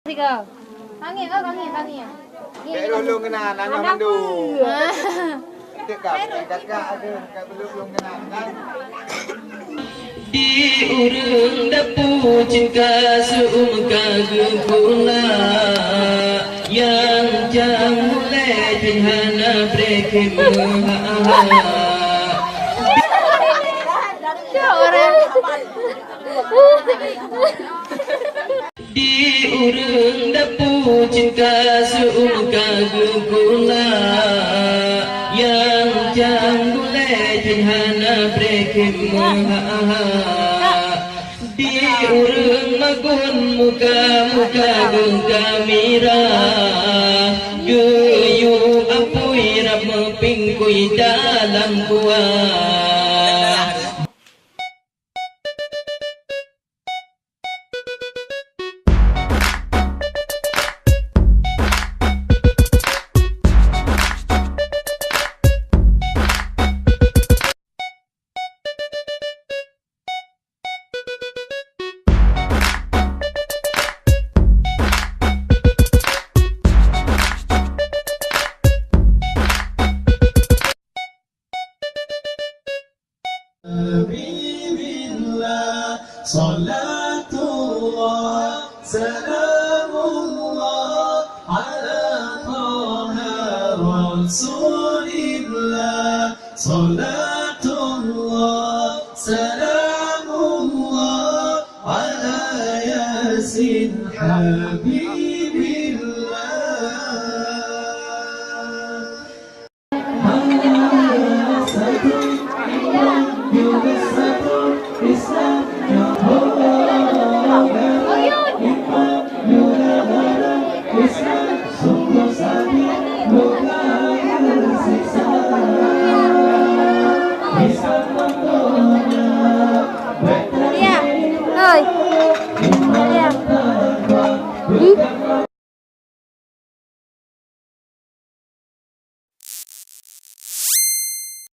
Tiga. Tangi, tangi. Belum kena nanya mandu. Kakak ada belum kena kan. Di urang dapu cinta seumka guna yang jang mulai pinhana brekim di urang dapu cinta seumka guna yang jang mulai pinhana brekim di urang magun muka genggamira geyu apui rap mepingkui dalam kuah. Habibillah, salatullah, salamullah, ala taha rasulillah, salatullah, salamullah, ala yasin habibillah. Oi.